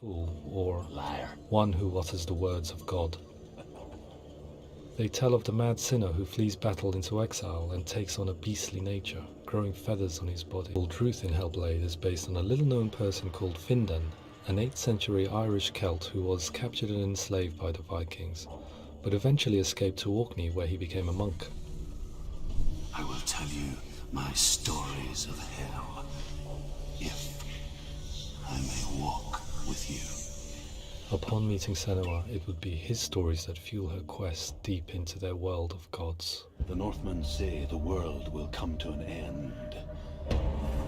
fool or Liar. one who utters the words of God. They tell of the mad sinner who flees battle into exile and takes on a beastly nature, growing feathers on his body. The truth in HELLBLADE is based on a little-known person called Findan, an 8th century Irish Celt who was captured and enslaved by the Vikings, but eventually escaped to Orkney where he became a monk. I will tell you my stories of hell, if I may walk with you. Upon meeting Senua, it would be his stories that fuel her quest deep into their world of gods. The Northmen say the world will come to an end.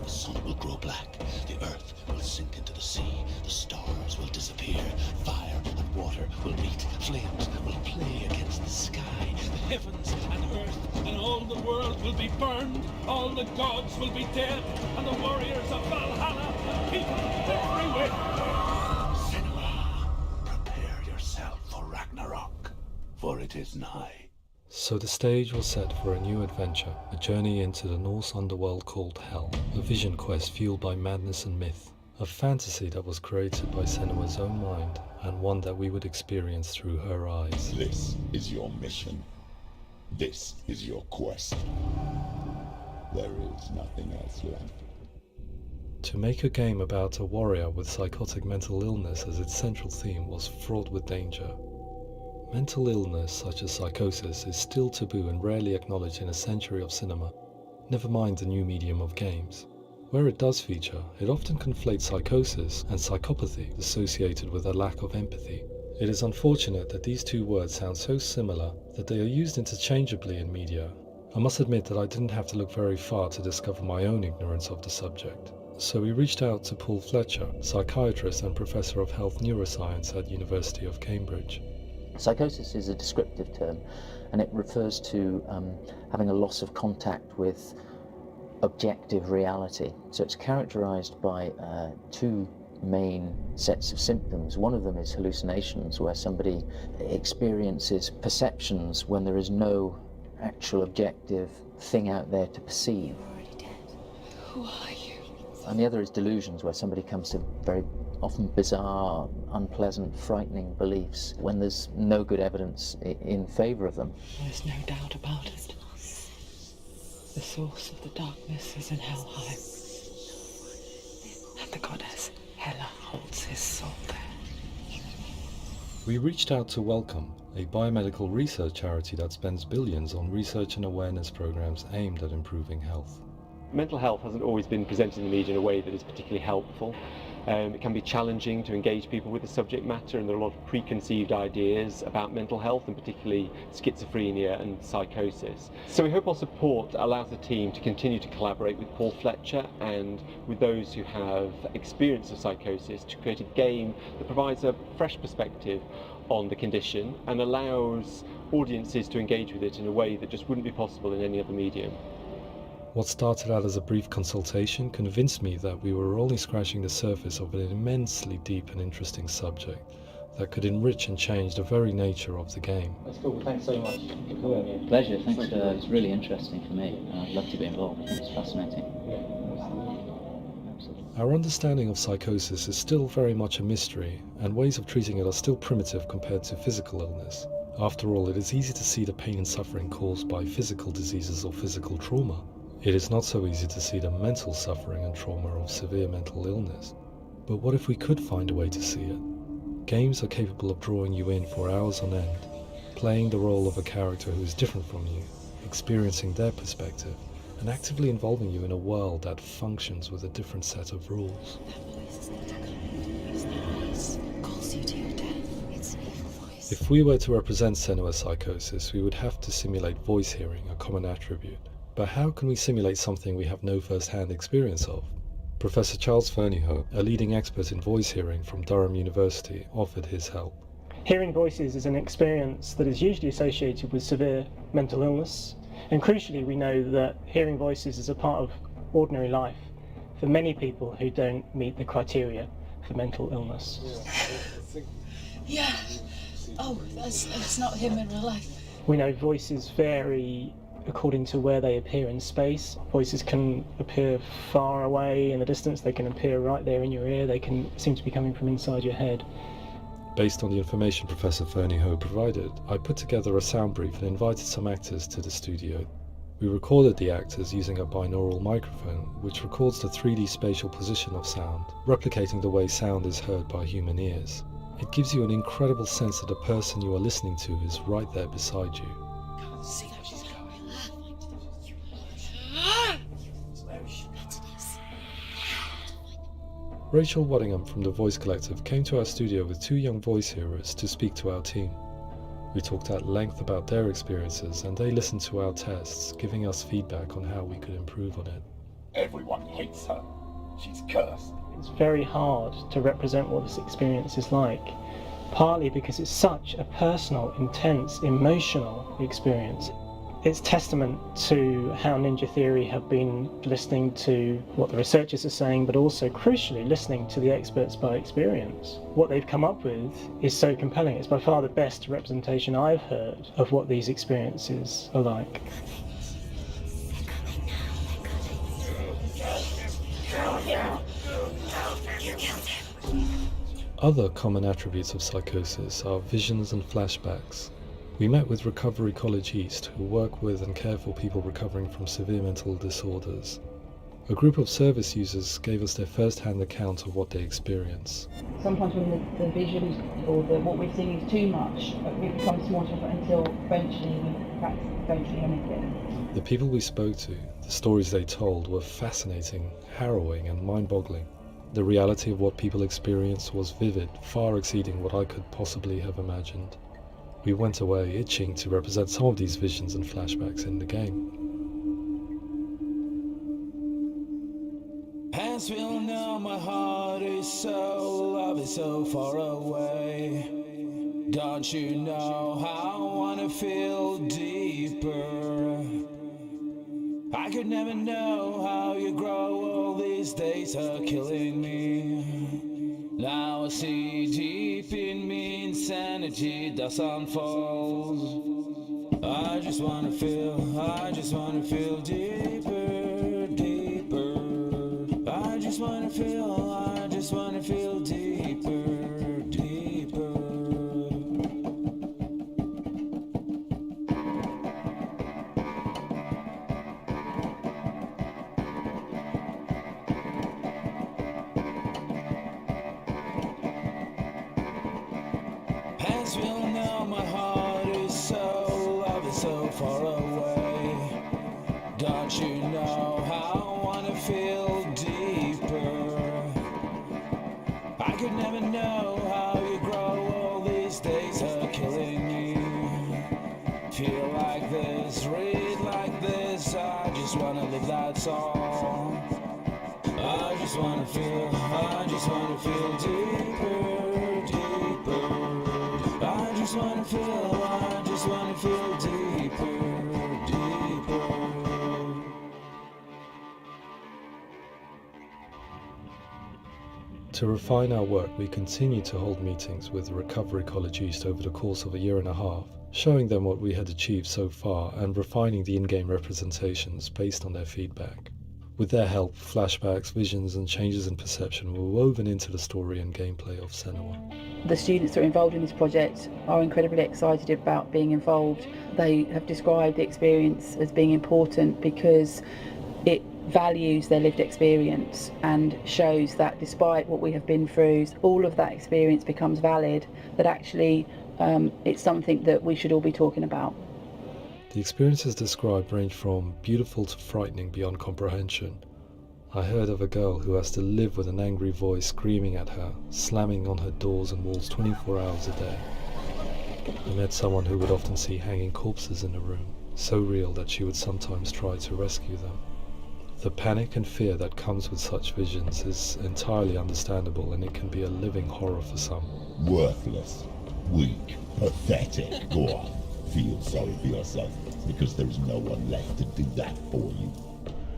The sun will grow black, the earth will sink into the sea, the stars will disappear, fire and water will meet, flames will play against the sky, the heavens and earth and all the world will be burned, all the gods will be dead, and the warriors of Valhalla and people everywhere. Senua, prepare yourself for Ragnarok, for it is nigh. So the stage was set for a new adventure, a journey into the Norse underworld called Hell, a vision quest fueled by madness and myth, a fantasy that was created by Senua's own mind, and one that we would experience through her eyes. This is your mission. This is your quest. There is nothing else left. To make a game about a warrior with psychotic mental illness as its central theme was fraught with danger. Mental illness, such as psychosis, is still taboo and rarely acknowledged in a century of cinema, never mind the new medium of games. Where it does feature, it often conflates psychosis and psychopathy associated with a lack of empathy. It is unfortunate that these two words sound so similar that they are used interchangeably in media. I must admit that I didn't have to look very far to discover my own ignorance of the subject. So we reached out to Paul Fletcher, psychiatrist and professor of health neuroscience at University of Cambridge. Psychosis is a descriptive term, and it refers to having a loss of contact with objective reality. So it's characterized by two main sets of symptoms. One of them is hallucinations, where somebody experiences perceptions when there is no actual objective thing out there to perceive. You're already dead. Who are you? And the other is delusions, where somebody comes to very often bizarre, unpleasant, frightening beliefs when there's no good evidence in favour of them. There's no doubt about it. The source of the darkness is in Helheim. And the goddess Hela holds his soul there. We reached out to Welcome, a biomedical research charity that spends billions on research and awareness programs aimed at improving health. Mental health hasn't always been presented in the media in a way that is particularly helpful. It can be challenging to engage people with the subject matter, and there are a lot of preconceived ideas about mental health, and particularly schizophrenia and psychosis. So we hope our support allows the team to continue to collaborate with Paul Fletcher and with those who have experience of psychosis to create a game that provides a fresh perspective on the condition and allows audiences to engage with it in a way that just wouldn't be possible in any other medium. What started out as a brief consultation convinced me that we were only scratching the surface of an immensely deep and interesting subject that could enrich and change the very nature of the game. That's cool. Thanks so much. Pleasure. Thanks. It's really interesting for me. I'd love to be involved. It's fascinating. Our understanding of psychosis is still very much a mystery, and ways of treating it are still primitive compared to physical illness. After all, it is easy to see the pain and suffering caused by physical diseases or physical trauma. It is not so easy to see the mental suffering and trauma of severe mental illness. But what if we could find a way to see it? Games are capable of drawing you in for hours on end, playing the role of a character who is different from you, experiencing their perspective, and actively involving you in a world that functions with a different set of rules. If we were to represent Senua's psychosis, we would have to simulate voice hearing, a common attribute. But how can we simulate something we have no first-hand experience of? Professor Charles Fernyhough, a leading expert in voice hearing from Durham University, offered his help. Hearing voices is an experience that is usually associated with severe mental illness, and crucially we know that hearing voices is a part of ordinary life for many people who don't meet the criteria for mental illness. Yeah. Oh, that's not him in real life. We know voices vary according to where they appear in space. Voices can appear far away in the distance, they can appear right there in your ear, they can seem to be coming from inside your head. Based on the information Professor Fernie Ho provided, I put together a sound brief and invited some actors to the studio. We recorded the actors using a binaural microphone, which records the 3D spatial position of sound, replicating the way sound is heard by human ears. It gives you an incredible sense that the person you are listening to is right there beside you. See how she's going. Rachel Waddingham from the Voice Collective came to our studio with 2 young voice hearers to speak to our team. We talked at length about their experiences and they listened to our tests, giving us feedback on how we could improve on it. Everyone hates her. She's cursed. It's very hard to represent what this experience is like, partly because it's such a personal, intense, emotional experience. It's testament to how Ninja Theory have been listening to what the researchers are saying, but also, crucially, listening to the experts by experience. What they've come up with is so compelling. It's by far the best representation I've heard of what these experiences are like. Other common attributes of psychosis are visions and flashbacks. We met with Recovery College East, who work with and care for people recovering from severe mental disorders. A group of service users gave us their first-hand account of what they experience. Sometimes when the visions or what we're seeing is too much, it becomes more difficult until eventually we don't see anything. The people we spoke to, the stories they told, were fascinating, harrowing and mind-boggling. The reality of what people experienced was vivid, far exceeding what I could possibly have imagined. We went away itching to represent some of these visions and flashbacks in the game. As we all know, my heart is so lovely, so far away. Don't you know how I wanna feel deeper? I could never know how you grow, all these days are killing me. Now I see deep in me insanity does unfold. I just wanna feel deeper, deeper. I just wanna feel deeper, deeper. As we all know, my heart is so lovely, so far away. Don't you know how I wanna feel deeper? I could never know how you grow, all these days are killing me. Feel like this, read like this, I just wanna live, that's all. I just wanna feel deeper, deeper. I just wanna feel deeper, deeper. To refine our work, we continue to hold meetings with Recovery College East over the course of a year and a half, showing them what we had achieved so far and refining the in-game representations based on their feedback. With their help, flashbacks, visions and changes in perception were woven into the story and gameplay of Senua. The students that are involved in this project are incredibly excited about being involved. They have described the experience as being important because it values their lived experience and shows that despite what we have been through, all of that experience becomes valid, that actually it's something that we should all be talking about. The experiences described range from beautiful to frightening beyond comprehension. I heard of a girl who has to live with an angry voice screaming at her, slamming on her doors and walls 24 hours a day. I met someone who would often see hanging corpses in a room, so real that she would sometimes try to rescue them. The panic and fear that comes with such visions is entirely understandable, and it can be a living horror for some. Worthless, weak, pathetic. Go on, feel sorry for yourself, because there is no one left to do that for you.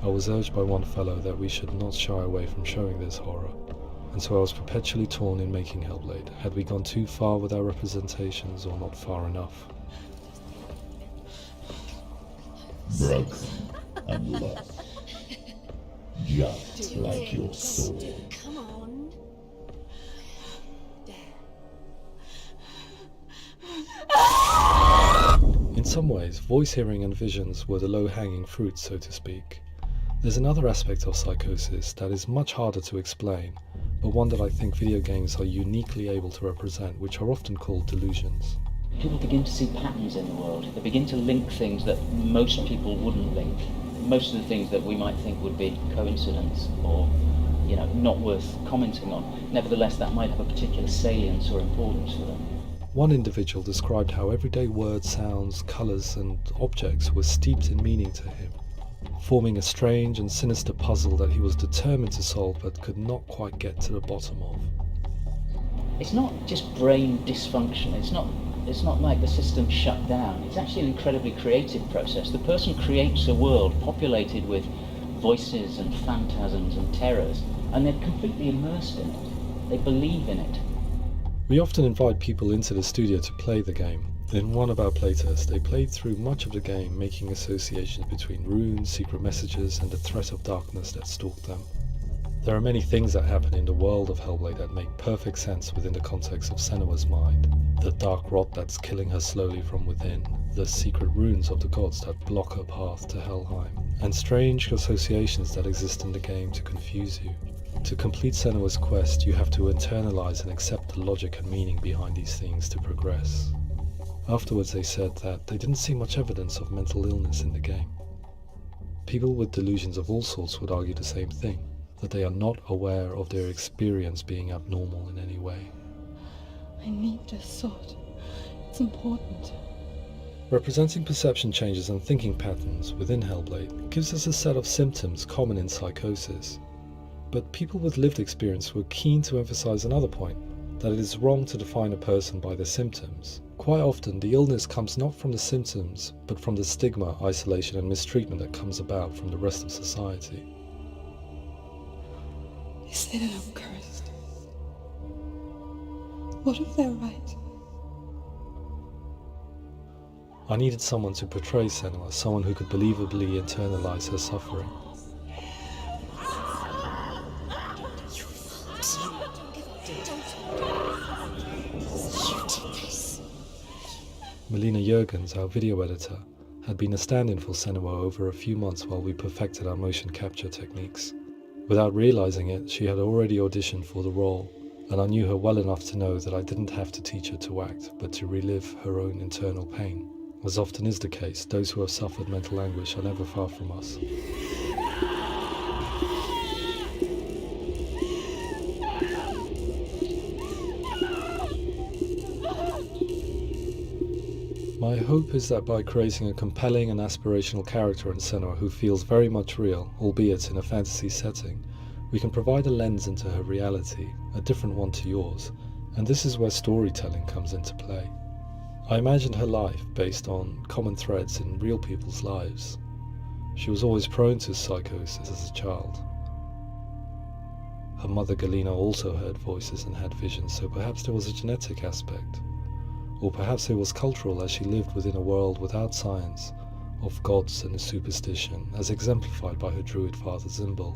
I was urged by one fellow that we should not shy away from showing this horror, and so I was perpetually torn in making HELLBLADE. Had we gone too far with our representations or not far enough? broken and lost. Just like your soul. Come on. In some ways, voice hearing and visions were the low-hanging fruit, so to speak. There's another aspect of psychosis that is much harder to explain, but one that I think video games are uniquely able to represent, which are often called delusions. People begin to see patterns in the world. They begin to link things that most people wouldn't link. Most of the things that we might think would be coincidence or, not worth commenting on. Nevertheless, that might have a particular salience or importance for them. One individual described how everyday words, sounds, colours and objects were steeped in meaning to him, forming a strange and sinister puzzle that he was determined to solve but could not quite get to the bottom of. It's not just brain dysfunction. It's not like the system shut down. It's actually an incredibly creative process. The person creates a world populated with voices and phantasms and terrors, and they're completely immersed in it. They believe in it. We often invite people into the studio to play the game. In one of our playtests, they played through much of the game, making associations between runes, secret messages, and the threat of darkness that stalked them. There are many things that happen in the world of Hellblade that make perfect sense within the context of Senua's mind. The dark rot that's killing her slowly from within, the secret runes of the gods that block her path to Helheim, and strange associations that exist in the game to confuse you. To complete Senua's quest, you have to internalize and accept the logic and meaning behind these things to progress. Afterwards they said that they didn't see much evidence of mental illness in the game. People with delusions of all sorts would argue the same thing, that they are not aware of their experience being abnormal in any way. I need this sword. It's important. Representing perception changes and thinking patterns within Hellblade gives us a set of symptoms common in psychosis. But people with lived experience were keen to emphasize another point, that it is wrong to define a person by their symptoms. Quite often, the illness comes not from the symptoms, but from the stigma, isolation and mistreatment that comes about from the rest of society. They say that I'm cursed. What if they're right? I needed someone to portray Senua, someone who could believably internalize her suffering. Melina Jurgens, our video editor, had been a stand-in for Senua over a few months while we perfected our motion capture techniques. Without realizing it, she had already auditioned for the role, and I knew her well enough to know that I didn't have to teach her to act, but to relive her own internal pain. As often is the case, those who have suffered mental anguish are never far from us. My hope is that by creating a compelling and aspirational character in Senua who feels very much real, albeit in a fantasy setting, we can provide a lens into her reality, a different one to yours, and this is where storytelling comes into play. I imagined her life based on common threads in real people's lives. She was always prone to psychosis as a child. Her mother Galina also heard voices and had visions, so perhaps there was a genetic aspect. Or perhaps it was cultural, as she lived within a world without science, of gods and a superstition, as exemplified by her druid father Zimbal.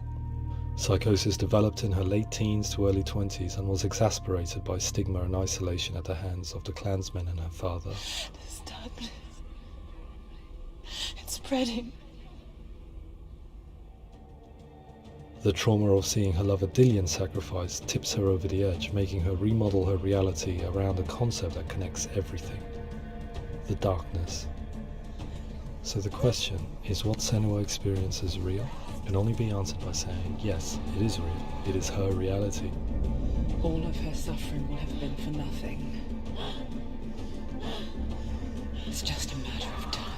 Psychosis developed in her late teens to early 20s and was exacerbated by stigma and isolation at the hands of the clansmen and her father. This darkness. It's spreading. The trauma of seeing her lover Dillian sacrificed tips her over the edge, making her remodel her reality around a concept that connects everything: the darkness. So the question, is what Senua experiences real? Can only be answered by saying, yes, it is real. It is her reality. All of her suffering will have been for nothing. It's just a matter of time.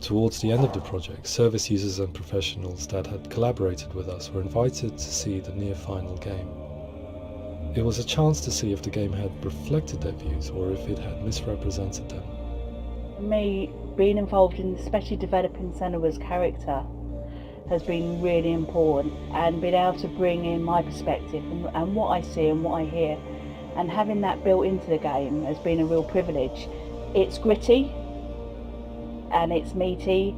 Towards the end of the project, service users and professionals that had collaborated with us were invited to see the near-final game. It was a chance to see if the game had reflected their views or if it had misrepresented them. For me, being involved in especially developing Senua's character has been really important, and being able to bring in my perspective and what I see and what I hear and having that built into the game has been a real privilege. It's gritty and it's meaty,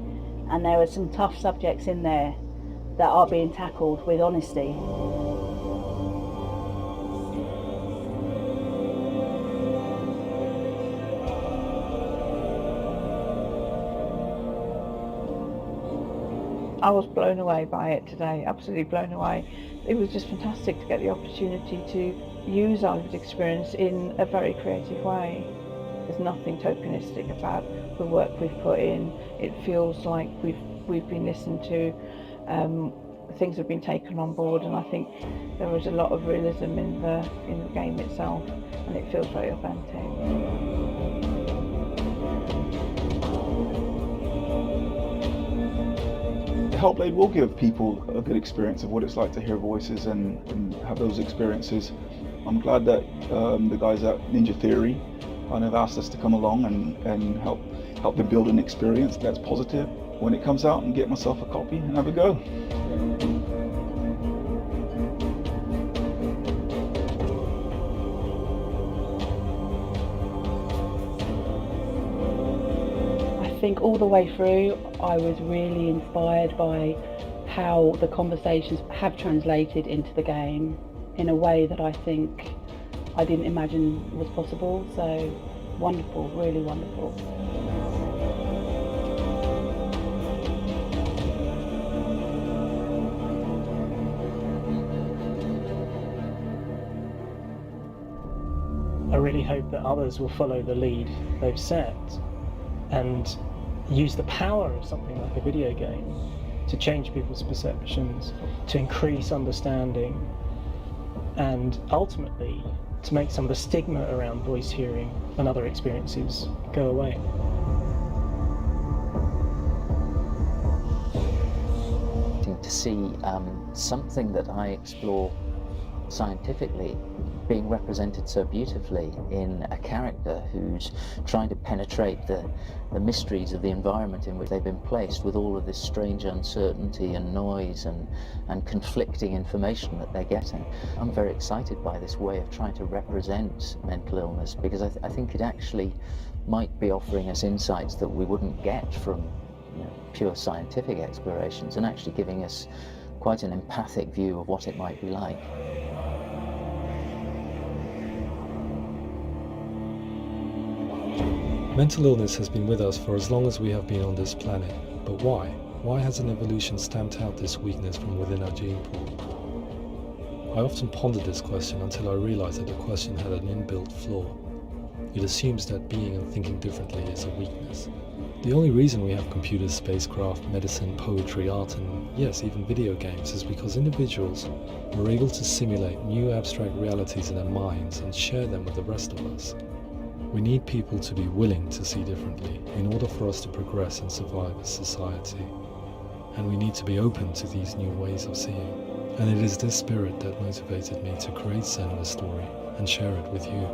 and there are some tough subjects in there that are being tackled with honesty. I was blown away by it today, absolutely blown away. It was just fantastic to get the opportunity to use our lived experience in a very creative way. There's nothing tokenistic about the work we've put in. It feels like we've been listened to, things have been taken on board, and I think there was a lot of realism in the game itself, and it feels very authentic. HELLBLADE will give people a good experience of what it's like to hear voices and have those experiences. I'm glad that the guys at Ninja Theory kind of asked us to come along and help them build an experience that's positive when it comes out, and get myself a copy and have a go. I think all the way through I was really inspired by how the conversations have translated into the game in a way that I think I didn't imagine was possible. So wonderful, really wonderful. I really hope that others will follow the lead they've set and use the power of something like a video game to change people's perceptions, to increase understanding, and ultimately to make some of the stigma around voice hearing and other experiences go away. To see something that I explore scientifically being represented so beautifully in a character who's trying to penetrate the mysteries of the environment in which they've been placed, with all of this strange uncertainty and noise and conflicting information that they're getting. I'm very excited by this way of trying to represent mental illness, because I think it actually might be offering us insights that we wouldn't get from pure scientific explorations, and actually giving us quite an empathic view of what it might be like. Mental illness has been with us for as long as we have been on this planet, but why? Why hasn't evolution stamped out this weakness from within our gene pool? I often pondered this question until I realized that the question had an inbuilt flaw. It assumes that being and thinking differently is a weakness. The only reason we have computers, spacecraft, medicine, poetry, art, and yes, even video games is because individuals were able to simulate new abstract realities in their minds and share them with the rest of us. We need people to be willing to see differently in order for us to progress and survive as society. And we need to be open to these new ways of seeing. And it is this spirit that motivated me to create Senua's story and share it with you.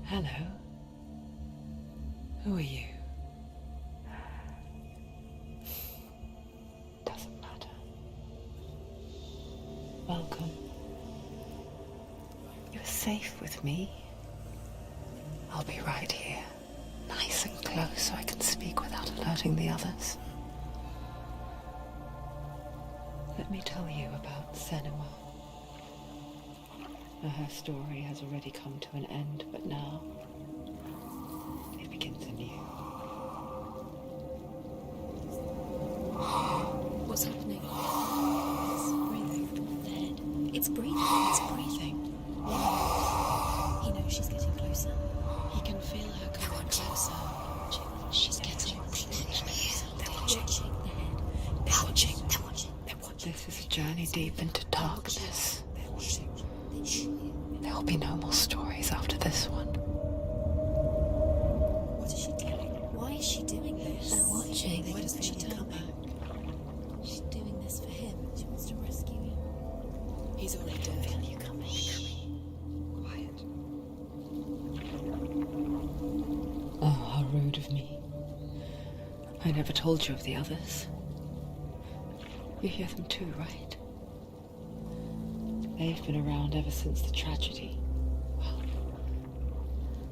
Hello. Who are you? Doesn't matter. Welcome. safe with me. I'll be right here, nice and close so I can speak without alerting the others. Let me tell you about Senua. Her story has already come to an end, but now it begins anew. What's happening? It's breathing. It's breathing. It's breathing. He knows she's getting closer. He can feel her coming closer. She's getting closer. They're watching. They're watching. They're watching. They're watching. This is a journey deep into darkness. There will be no more stories after this one. What is she doing? Why is she doing this? They're watching. Why doesn't she turn back? She's doing this for him. She wants to rescue him. He's already dead. Feel you coming. Quiet. Oh, how rude of me. I never told you of the others. You hear them too, right? They've been around ever since the tragedy. Well,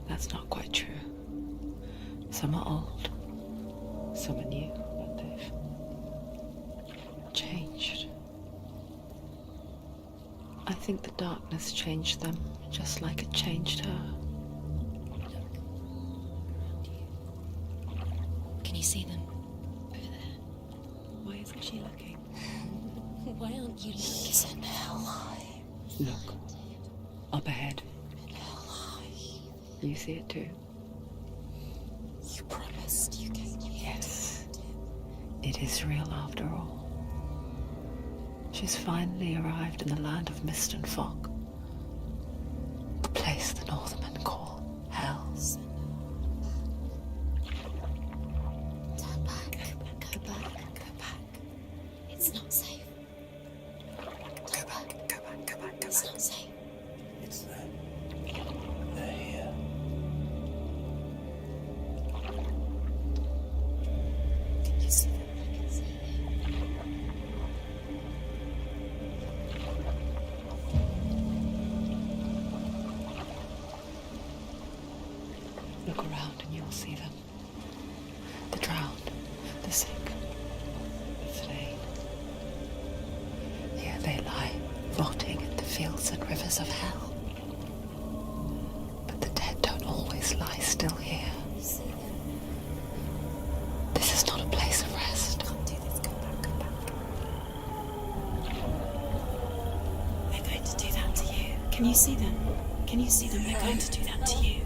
that's not quite true. Some are old, some are new, but they've changed. I think the darkness changed them, just like it changed her. Can you see them? Over there. Why isn't she looking? Why aren't you looking? He's in hell. Look, up ahead. You see it too? You promised you came. Yes. It is real after all. She's finally arrived in the land of mist and fog. The place the Northmen call Hell. Turn back. Go back. Go back. It's not safe. Go back. Go back. Go back. It's not safe. It's them. They're here. Can you see them? I can see them. Look around and you'll see them. The drowned, the sick, the slain. Here they lie, rotting in the fields and rivers of hell. But the dead don't always lie still here. You see them. This is not a place of rest. Can't do this. Go back. Go back. They're going to do that to you. Can you see them? Can you see them? They're going to do that to you.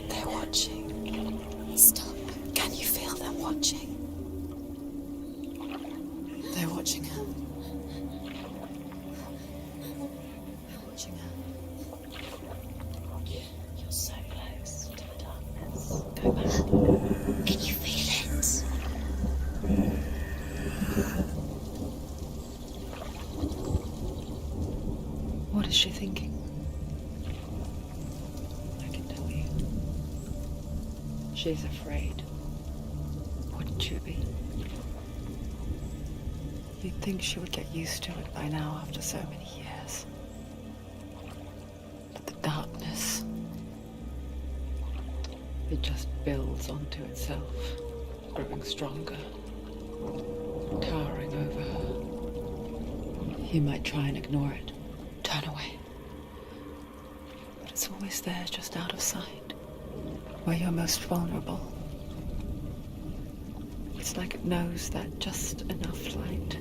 They're watching. Stop. Can you feel them watching? They're watching her. They're watching her. You're so close to the darkness. Go back. Can you feel it? What is she thinking? I can tell you. She's afraid. Wouldn't you be? You'd think she would get used to it by now after so many years. But the darkness, it just builds onto itself, growing stronger, towering over her. You might try and ignore it, turn away. But it's always there, just out of sight, where you're most vulnerable. It's like it knows that just enough light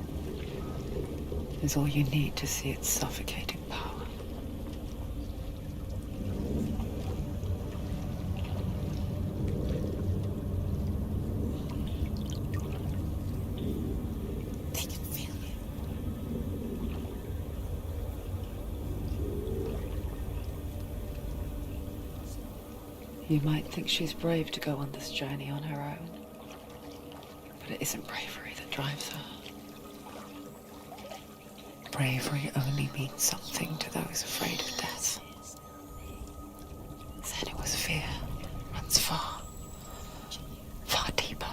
is all you need to see its suffocating power. They can feel you. You might think she's brave to go on this journey on her own, but it isn't bravery that drives her. Bravery only means something to those afraid of death. Senua's fear runs far, far deeper.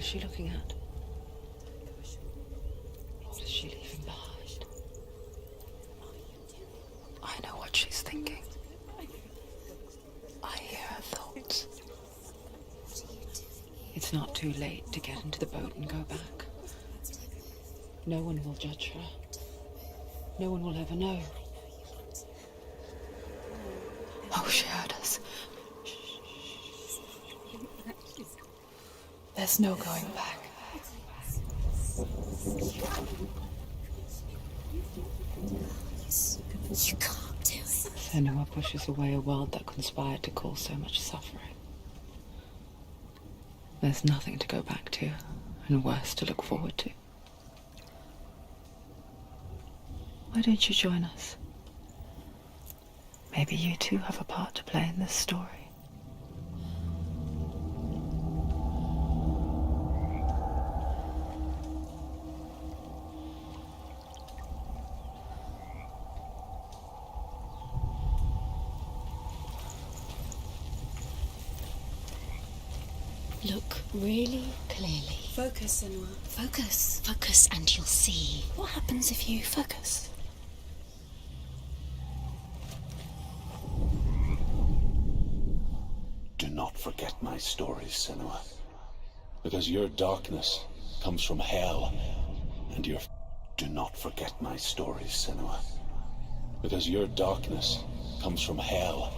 she looking at? What is she leaving behind? I know what she's thinking. I hear her thoughts. It's not too late to get into the boat and go back. No one will judge her. No one will ever know. Oh, she heard us. There's no going back. You can't do it. Senua pushes away a world that conspired to cause so much suffering. There's nothing to go back to, and worse to look forward to. Why don't you join us? Maybe you too have a part to play in this story. Look really clearly. Focus, Senua. Focus. Focus and you'll see. What happens if you focus? Do not forget my stories, Senua. Because your darkness comes from hell, and your... Do not forget my stories, Senua. Because your darkness comes from hell,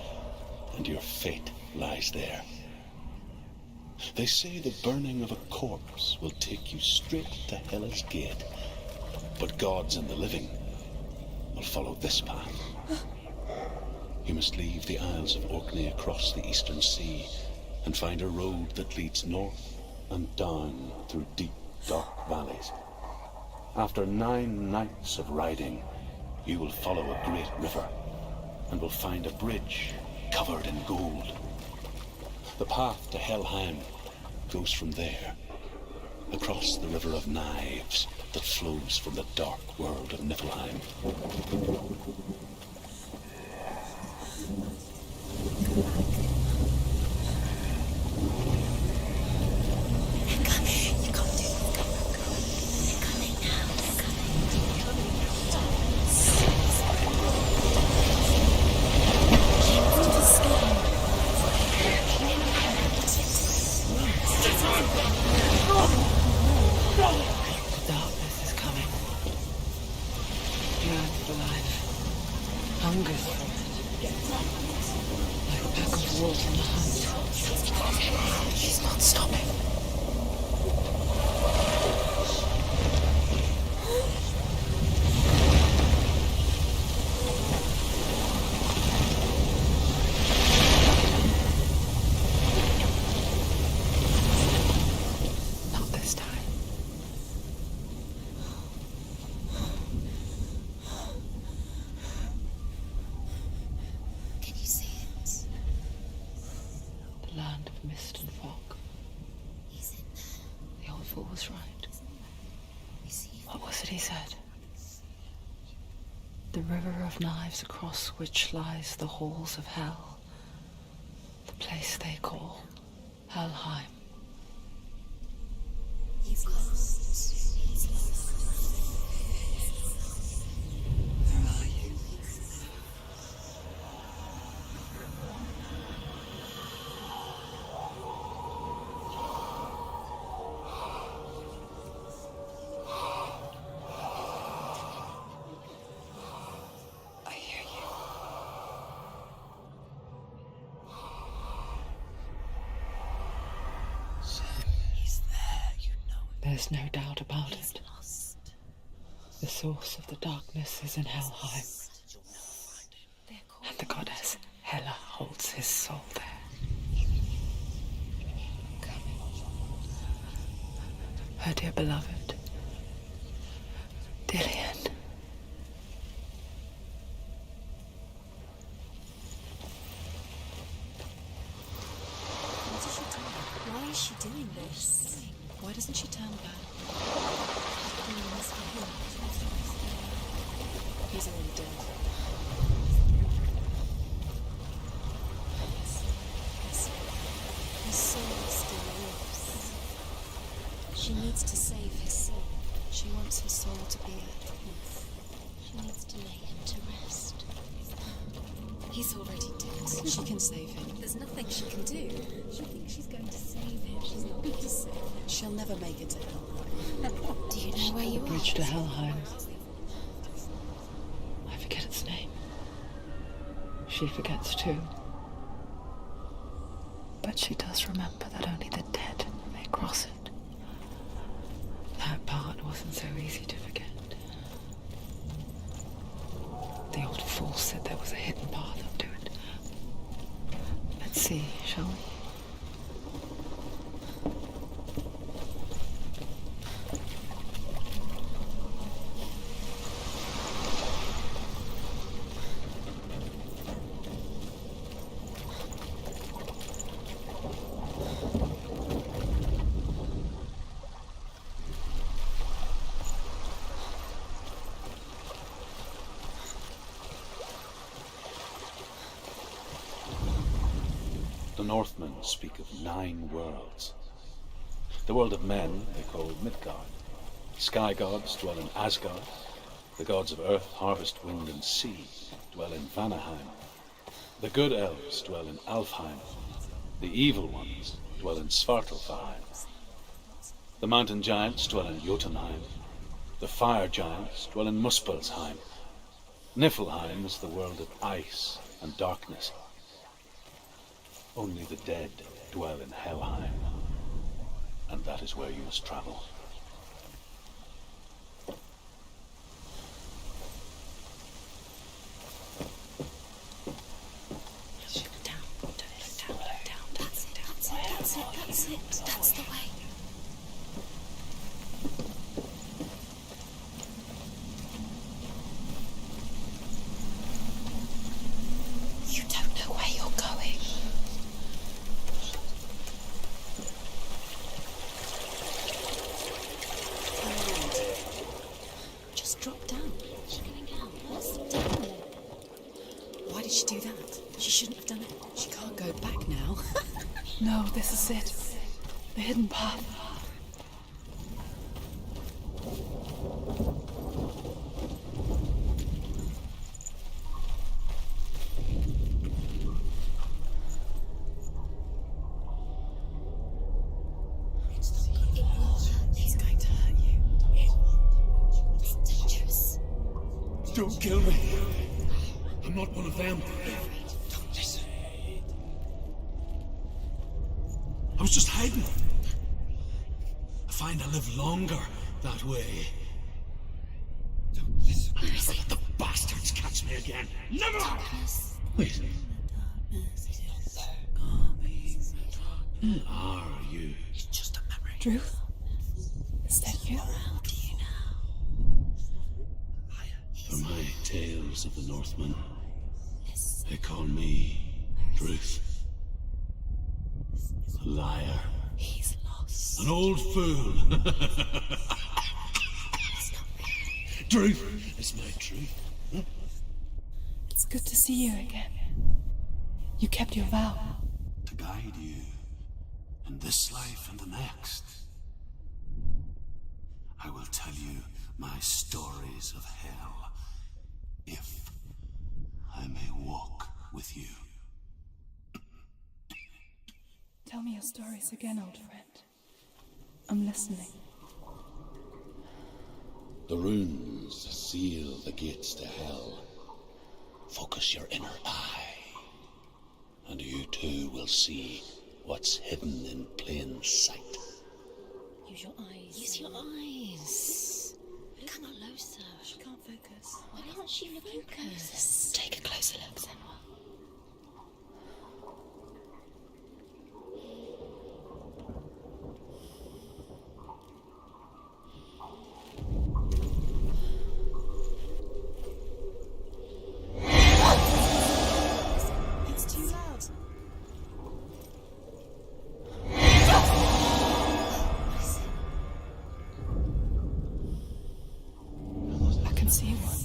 and your fate lies there. They say the burning of a corpse will take you straight to Hela's gate. But gods and the living will follow this path. You must leave the Isles of Orkney across the eastern sea and find a road that leads north and down through deep, dark valleys. After 9 nights of riding, you will follow a great river and will find a bridge covered in gold. The path to Helheim goes from there, across the River of Knives that flows from the dark world of Niflheim. You can't do it. They're coming now. They're coming. Keep to the skin. The darkness is coming. Yearns for life. Hungers for it. Like a pack of wolves on the hunt. She's not stopping. Not this time. Can you see it? The land of mist and fog. He's in there. The old fool was right. You see it? What was it he said? The river of knives across which lies the halls of hell. The place they call Helheim. He's lost. He's lost. Where are you? I hear you. He's there, you know it. There's no doubt about He's it. lost. The source of the darkness is in Helheim, They're called and the goddess Hela holds his soul there. Her dear beloved, Dillian. What is she doing? Why is she doing this? Why doesn't she turn back? Doing this for him. He's already dead. His soul still lives. to be a... She needs to lay him to rest. He's already dead. She can save him. There's nothing she can do. She thinks she's going to save him. She's not going to save him. She'll never make it to Helheim. Do you know where you are? Bridge to Helheim. I forget its name. She forgets too. But she does remember that only the dead may cross it. That part wasn't so easy to forget. The old fool said there was a hidden path up to it. Let's see, shall we? The Northmen speak of 9 worlds. The world of men they call Midgard. Sky gods dwell in Asgard. The gods of earth, harvest, wind and sea dwell in Vanaheim. The good elves dwell in Alfheim. The evil ones dwell in Svartalfheim. The mountain giants dwell in Jotunheim. The fire giants dwell in Muspelheim. Niflheim is the world of ice and darkness. Only the dead dwell in Helheim, and that is where you must travel. That's the way. You don't know where you're going. Just drop down. She's going down. What's down? Why did she do that? She shouldn't have done it. She can't go back now. No, this is it. The hidden path. He's going to hurt you. It's dangerous. Don't kill me. I'm not one of them. Don't listen. I was just hiding. I find I live longer that way. Don't listen. I'll never let the bastards catch me again. Never! Wait. Who are you? It's just a memory. Druth? Is that you? How do you know? For my tales of the Northmen, they call me Druth. A liar. He's lost. An old fool. It's not real. Truth is my truth. It's good to see you again. You kept your vow. To guide you in this life and the next. I will tell you my stories of hell, if I may walk with you. Tell me your stories again, old friend. I'm listening. The runes seal the gates to hell. Focus your inner eye, and you too will see what's hidden in plain sight. Use your eyes. Use your eyes. Come closer. She can't focus. Why can't she focus? Take a closer look, Senua. It's too loud. I can see one.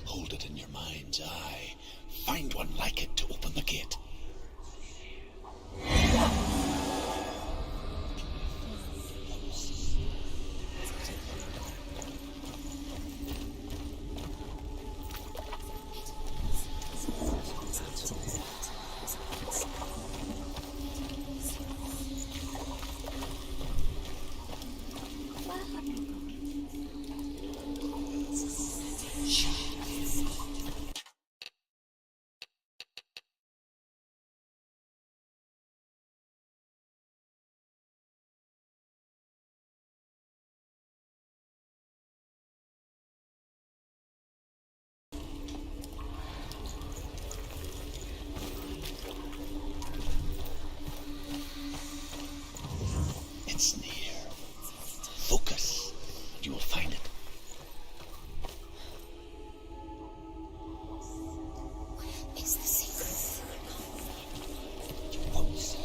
Hold it in your mind's eye. Find one like it to open the gate. It's near. Focus, and you will find it. It's the secret. Once.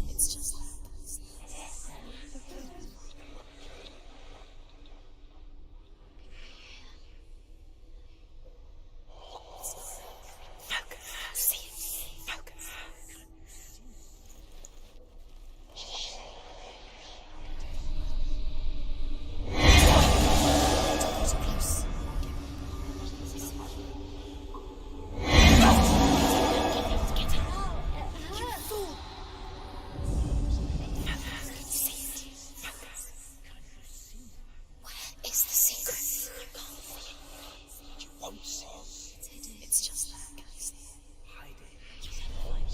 It's just It's the secret. You can't see it. You won't see it. It's just there. Hide it. You can find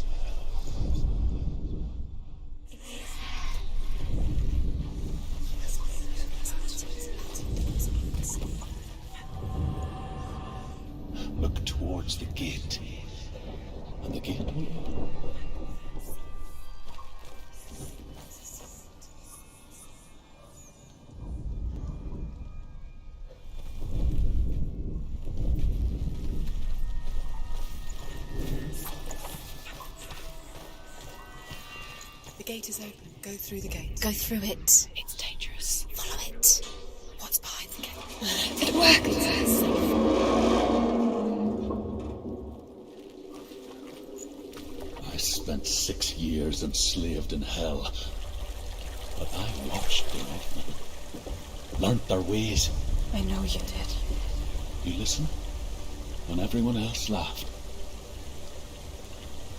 it. Look towards the gate, and the gate will open. The gate is open. Go through the gate. Go through it. It's dangerous. Follow it. What's behind the gate? It works. I spent 6 years enslaved in hell, but I watched the Northmen, learnt their ways. I know you did. You listen when everyone else laughed.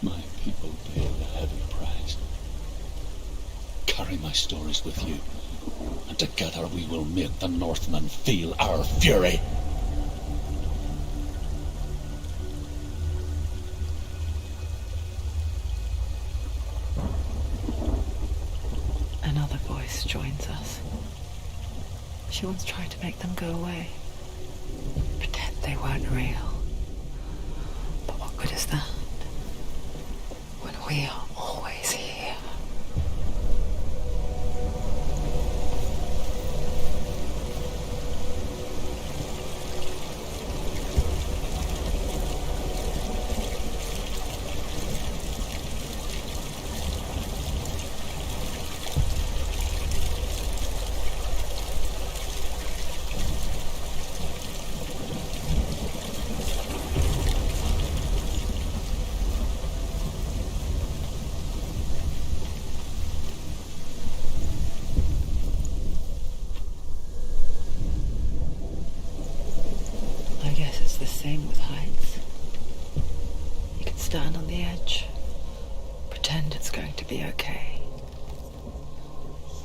My people paid a heavy price. Carry my stories with you, and together we will make the Northmen feel our fury. Another voice joins us. She once tried to make them go away. Pretend they weren't real. But what good is that? When we are always here. The same with heights. You can stand on the edge, pretend it's going to be okay,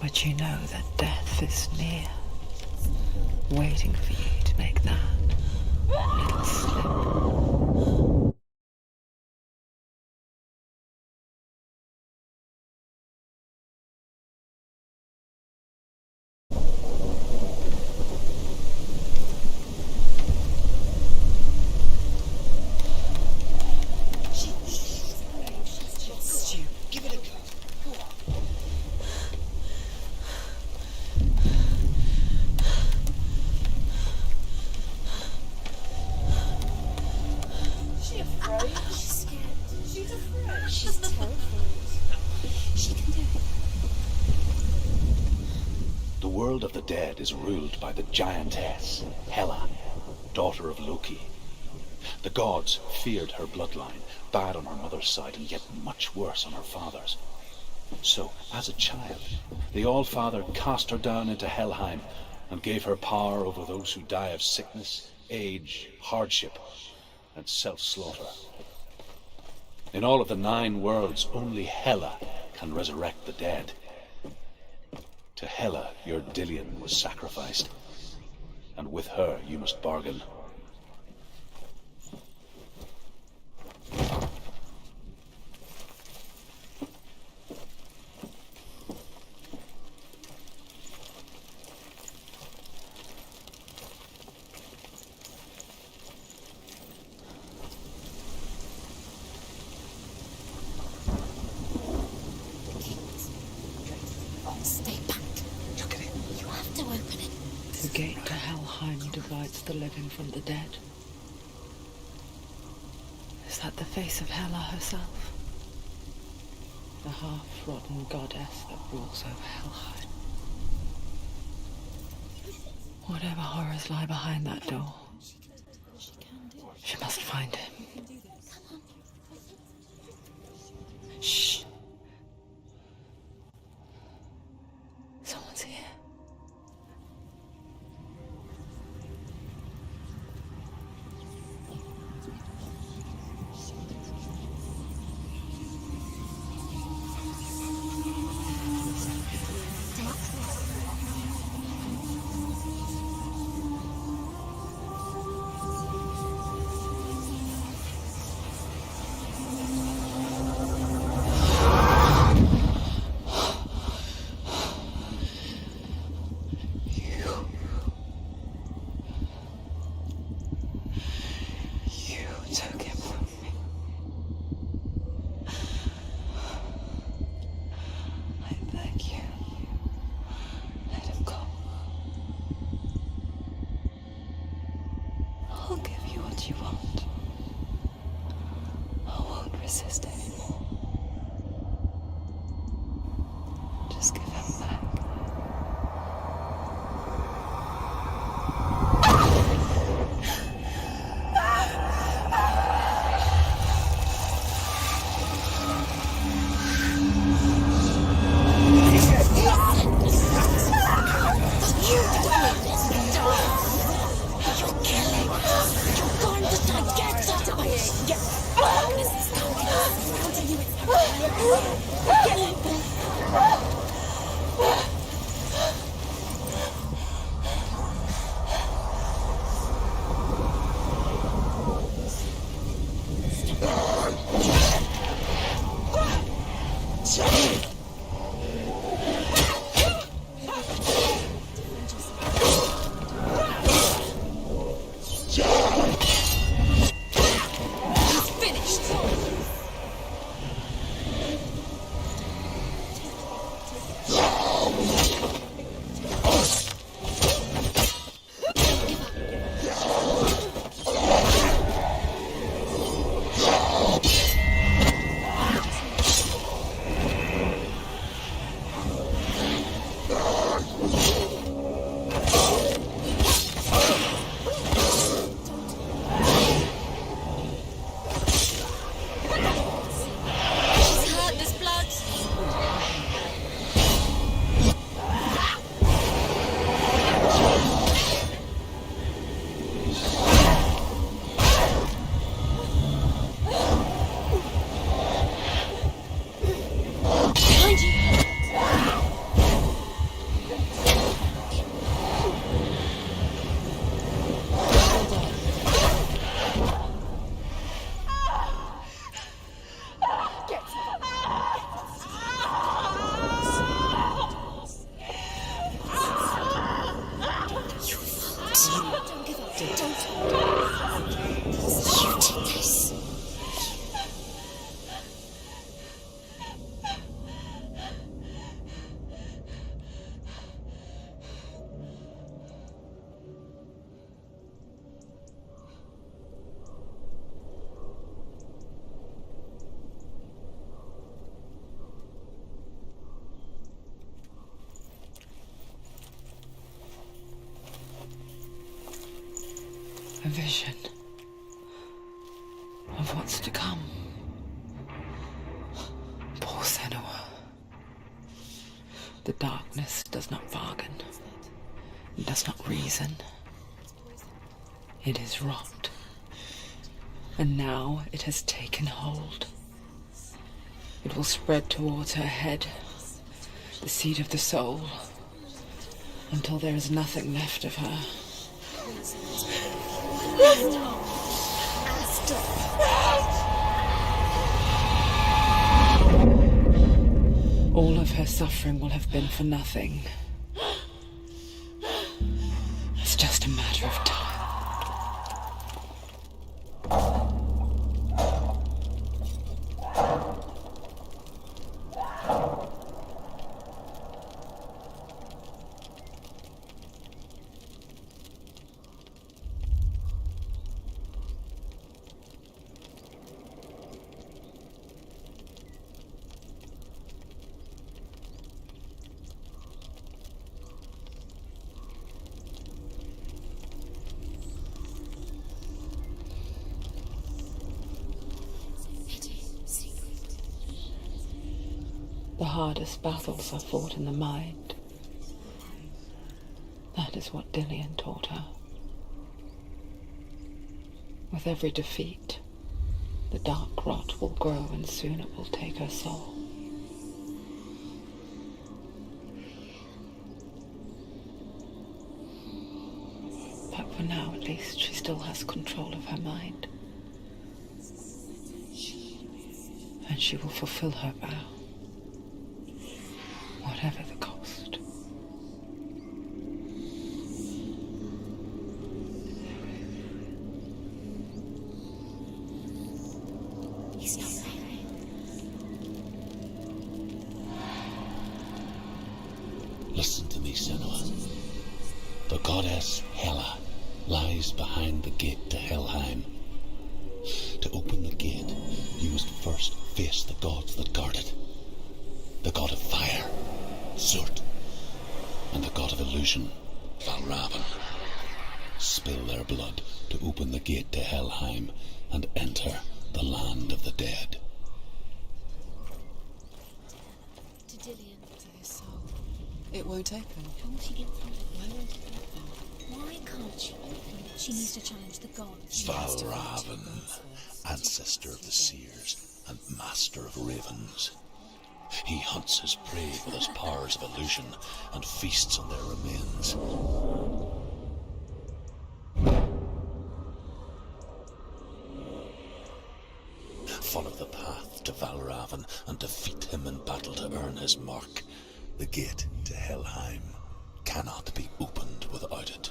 but you know that death is near, waiting for you to make that little slip. The world of the dead is ruled by the giantess, Hela, daughter of Loki. The gods feared her bloodline, bad on her mother's side and yet much worse on her father's. So, as a child, the All-Father cast her down into Helheim and gave her power over those who die of sickness, age, hardship, and self-slaughter. In all of the 9 worlds, only Hela can resurrect the dead. To Hela, your Dillion was sacrificed, and with her you must bargain. Stay back. Look at it. You have to open it. The gate to Helheim divides the living from the dead. Is that the face of Hela herself? The half-rotten goddess that rules over Helheim. Whatever horrors lie behind that door, she must find him. Shh. Someone's here. Took him from me. I beg you, let him go. I'll give you what you want. I won't resist anymore. Just give him back. A vision of what's to come. Poor Senua. The darkness does not bargain. It does not reason. It is rot. And now it has taken hold. It will spread towards her head, the seat of the soul, until there is nothing left of her All of her suffering will have been for nothing. It's just a matter of time. The hardest battles are fought in the mind. That is what Dillian taught her. With every defeat, the dark rot will grow and soon it will take her soul. But for now, at least, she still has control of her mind. And she will fulfill her vow. Whatever the cost. He's not there. Listen to me, Senua. The goddess Hela lies behind the gate to Helheim. To open the gate, you must first face the gods that guard it. The god of fire, Zurt, and the god of illusion, Valravn. Spill their blood to open the gate to Helheim and enter the land of the dead. To Dillian. To his soul. It won't open. How will she get through? Why won't it open? Why can't she open it? She needs to challenge the gods. Valravn, ancestor of the seers and master of ravens. He hunts his prey with his powers of illusion and feasts on their remains. Follow the path to Valravn and defeat him in battle to earn his mark. The gate to Helheim cannot be opened without it.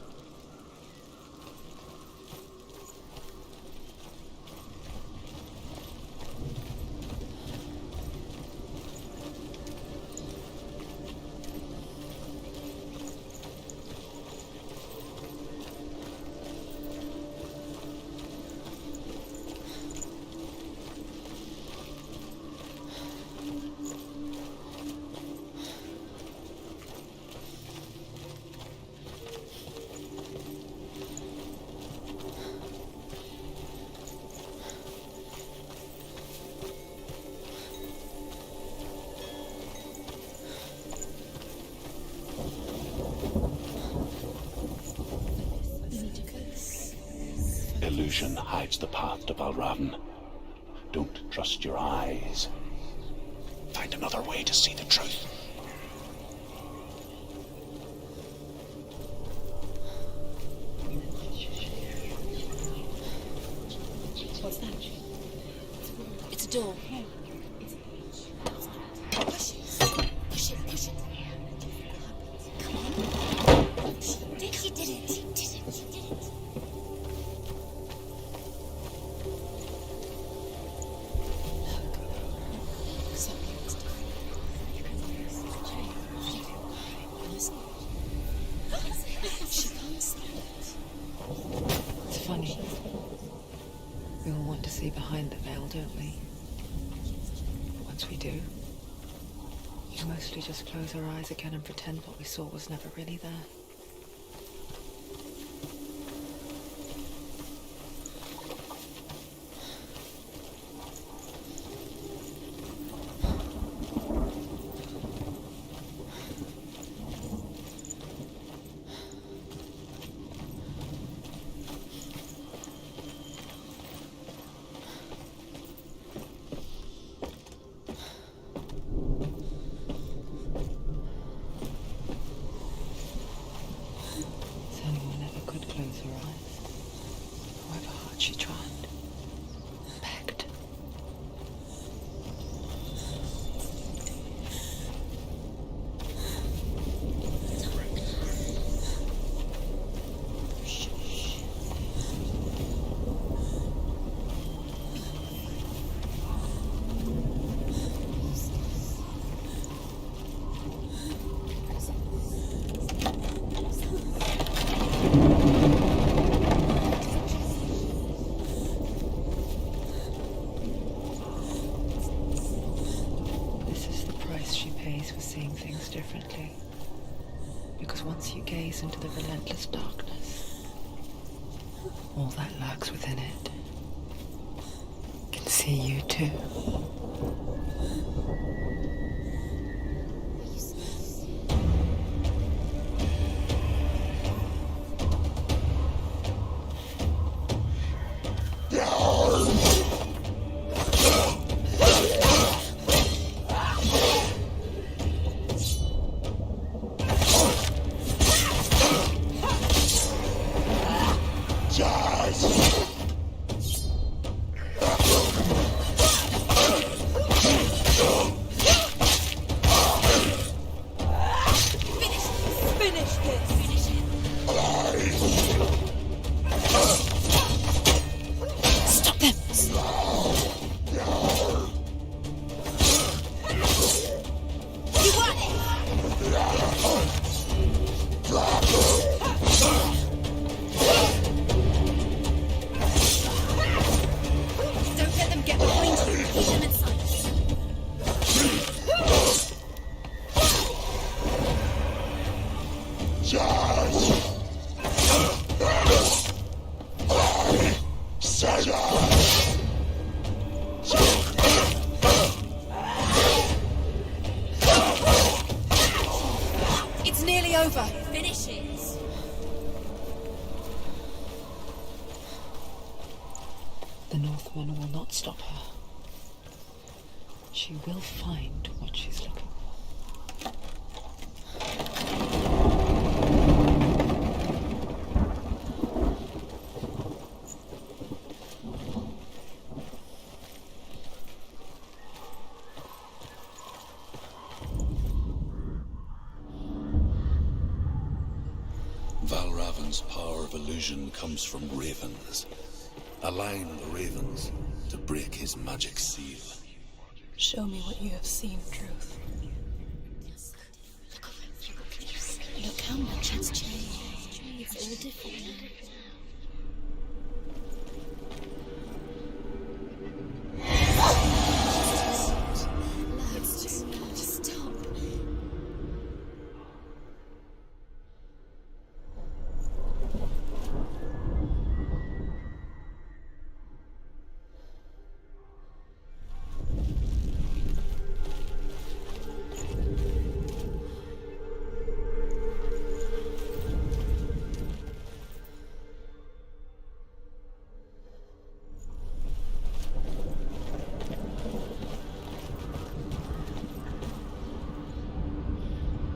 Illusion hides the path to Valravn. Don't trust your eyes. Find another way to see the truth. What's that? It's a door. Push it. Push it. Push it. Come on. She did it. She did it. She did it. It's funny. We all want to see behind the veil, don't we? Once we do, we mostly just close our eyes again and pretend what we saw was never really there. She tried. Begged. This is the price she pays for seeing things differently. Because once you gaze into the relentless darkness, all that lurks within it can see you too. Stop them! You want it! Don't let them get behind you. Keep them in sight. It's nearly over. Finish it. The Northman will not stop her. She will find what she's looking for. Valravan's power of illusion comes from ravens. Align the ravens to break his magic seal. Show me what you have seen, Truth. Look how much has changed. It's all different now. It's just stop.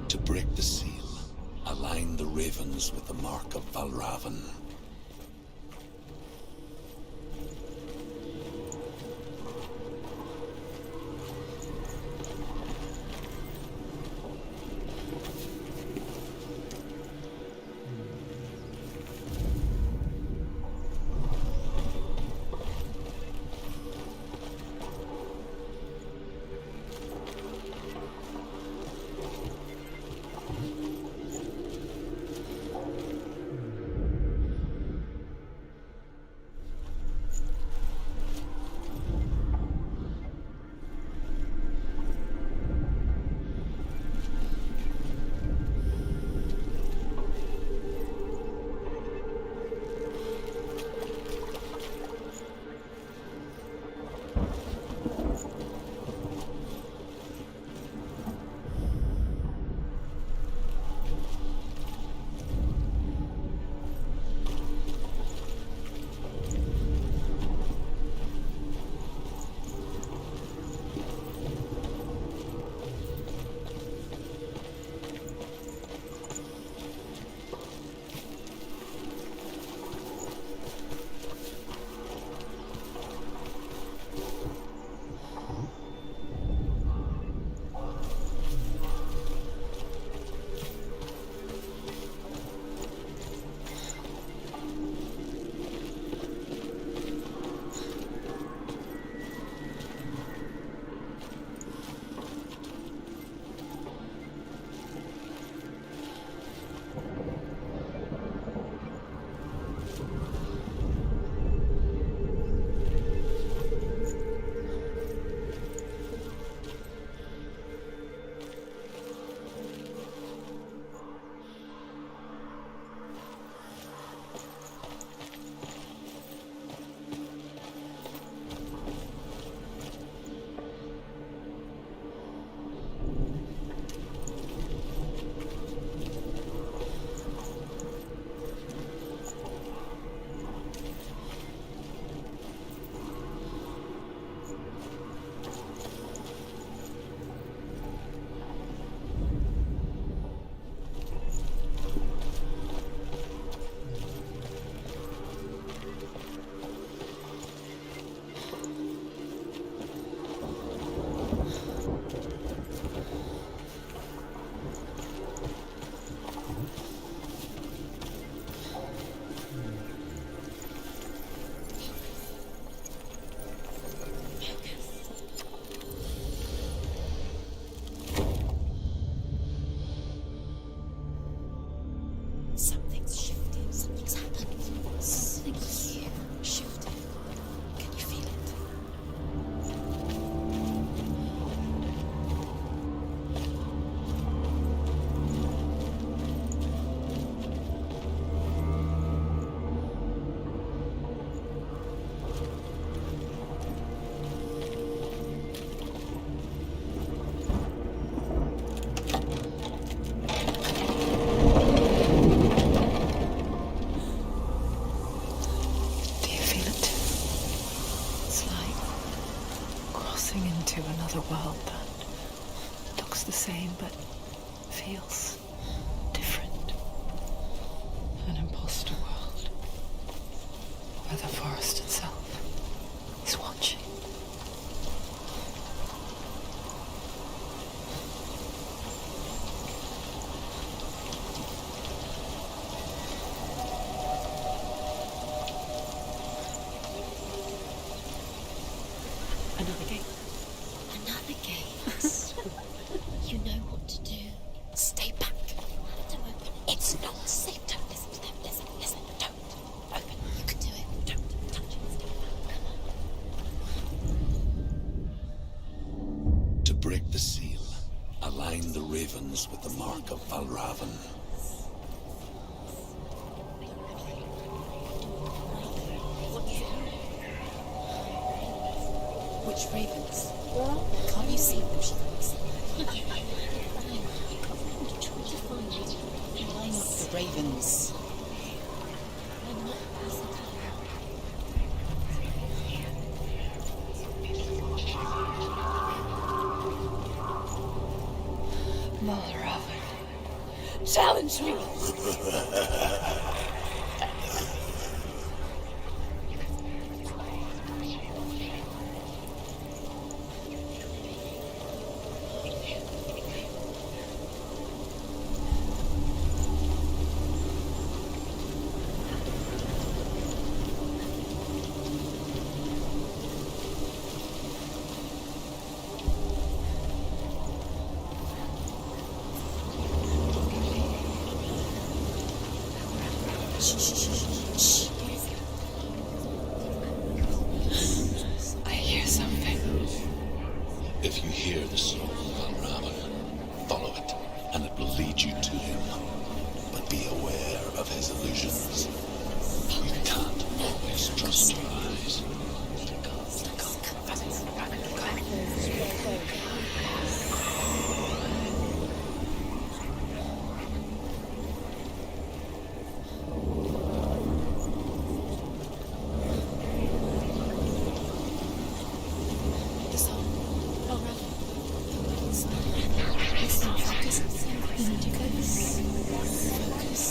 To break the seal, align the ravens with the mark of Valravan. crossing into another world that looks the same but feels different. An imposter world where the forest itself is watching. Another gate. Another gate. You know what to do. Stay back. Don't open. It's not safe. Don't listen to them. Listen. Don't open. You can do it. Don't touch it. Stay back. To break the seal, align the ravens with the mark of Valravan. Which ravens? Can't you see them? Line up the ravens. Mother of it. Challenge me! I hear something. If you hear the soul of Valravan, follow it, and it will lead you to him. But be aware of his illusions. You can't always trust your eyes. The soul. Oh, right. Listen, focus. Focus.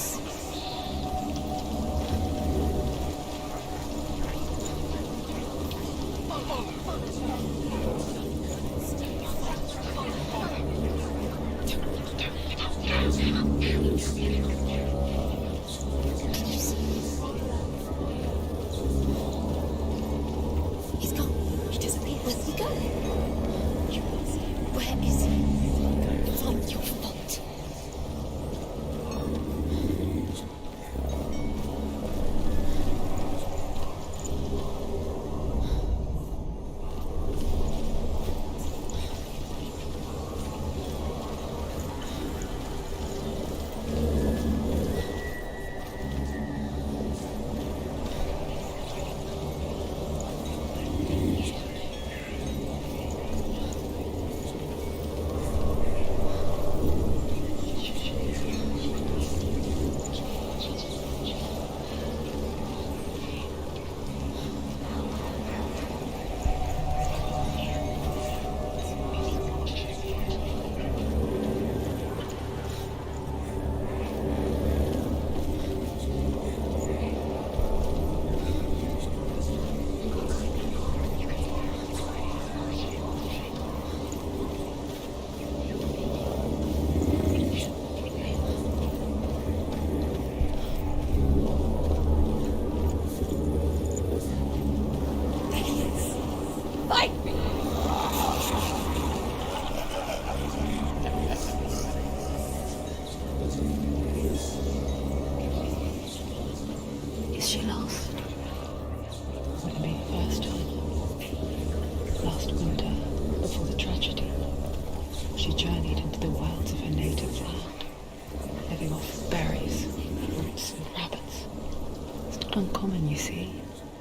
He's gone. He disappeared. Where'd he go? Where is he? It's not your fault. Is she lost? Would it be the first time? Last winter, before the tragedy, she journeyed into the wilds of her native land, living off berries, roots, and rabbits. It's not uncommon, you see.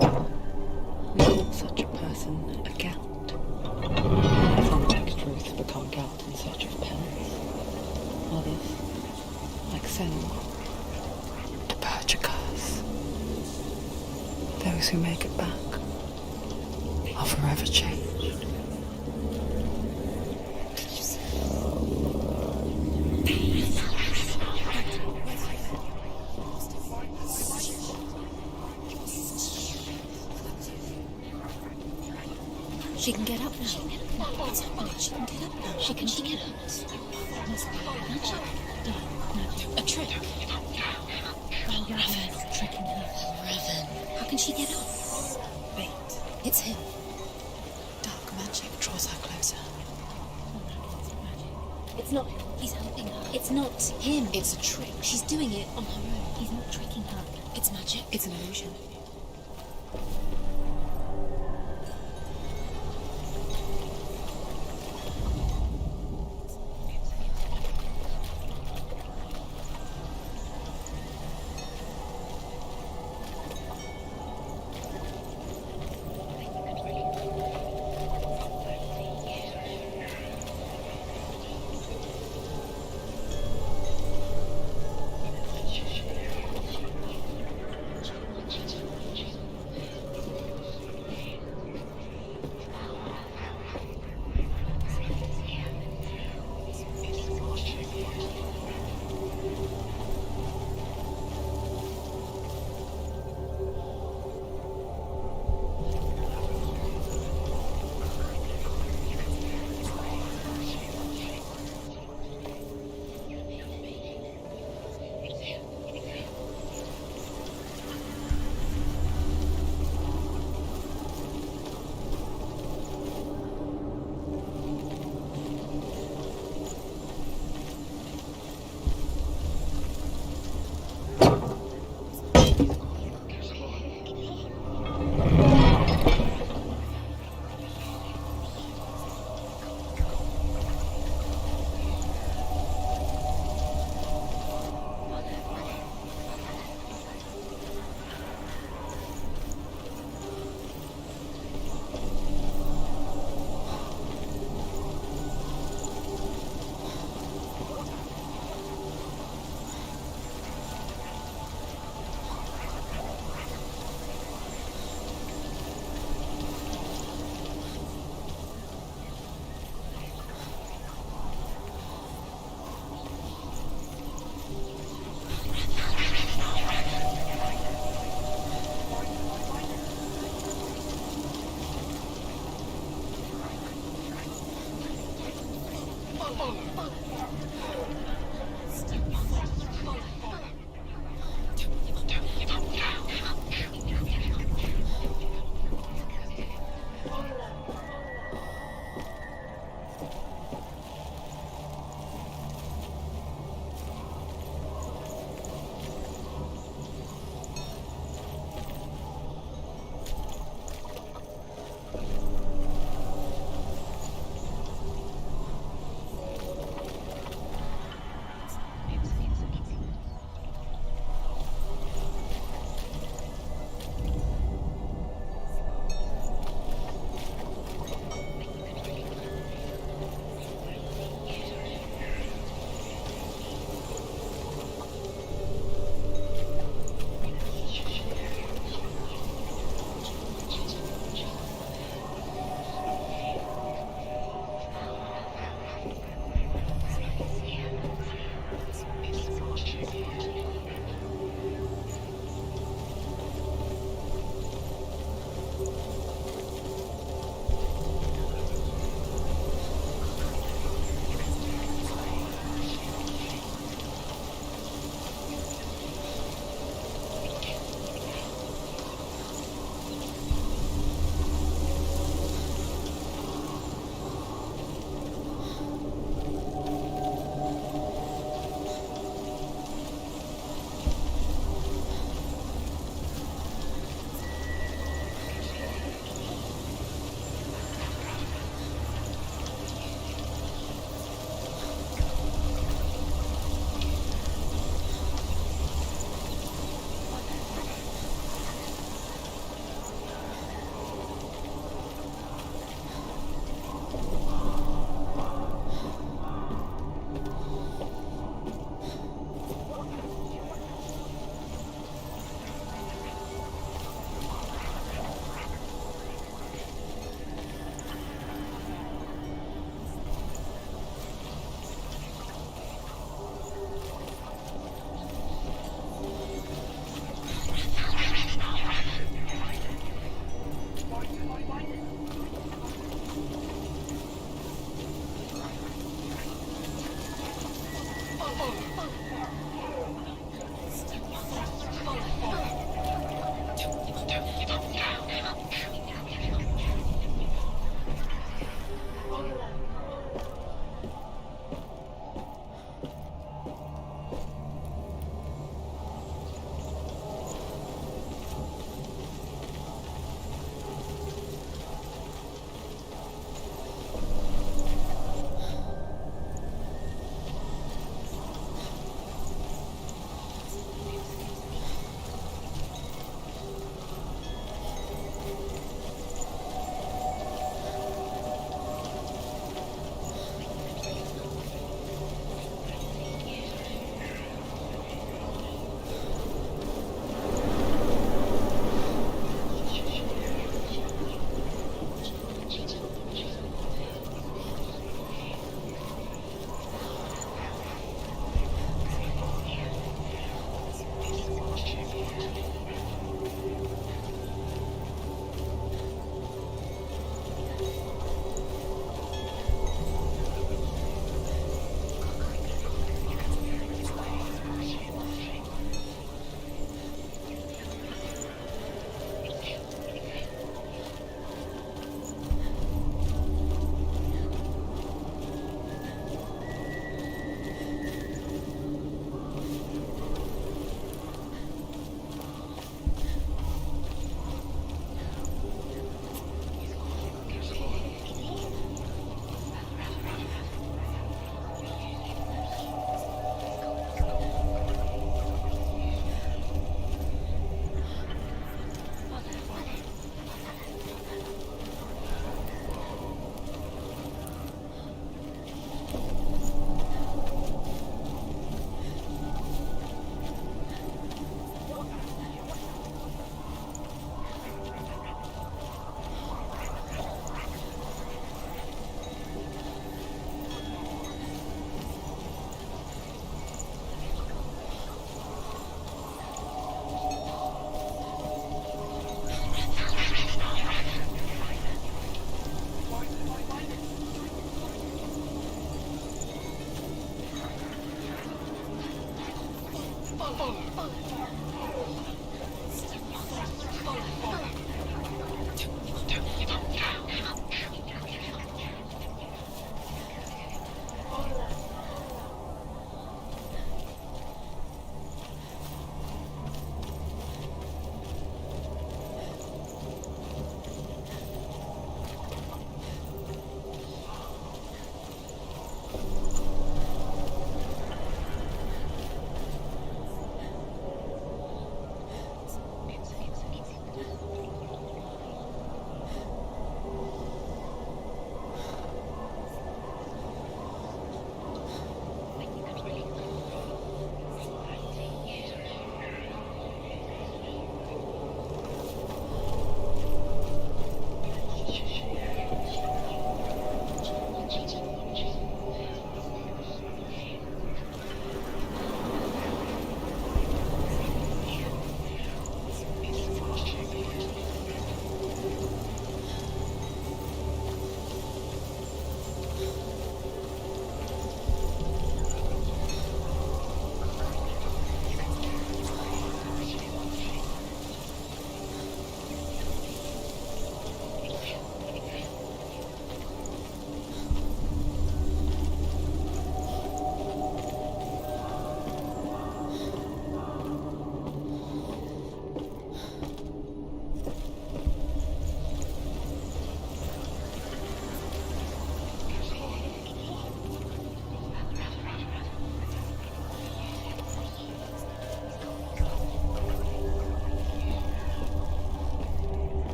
We call such a person a Gelt. Some textures become Gelt in search of pens. Others, like Senua, to purge a curse. Those who make it back are forever changed. She can get up now. What's happening? She can get up now. How can she get up? Must be magic. No. A trick. Raven. Tricking her. Raven. How can she get up? Wait. It's him. Dark magic draws her closer. It's not him. He's helping her. It's not him. It's a trick. She's doing it on her own. He's not tricking her. It's magic. It's an illusion.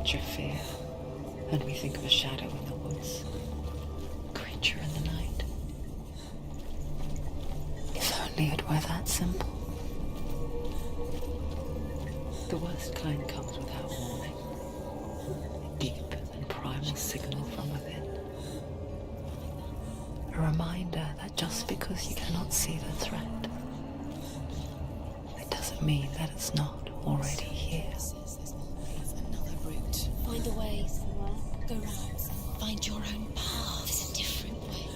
touch of fear, and we think of a shadow in the woods, a creature in the night. If only it were that simple. The worst kind comes without warning. A deep and primal signal from within. A reminder that just because you cannot see the threat, it doesn't mean that it's not already here. Another route. Find a way, Senua. Go round. Find your own path. There's a different way.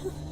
Huh.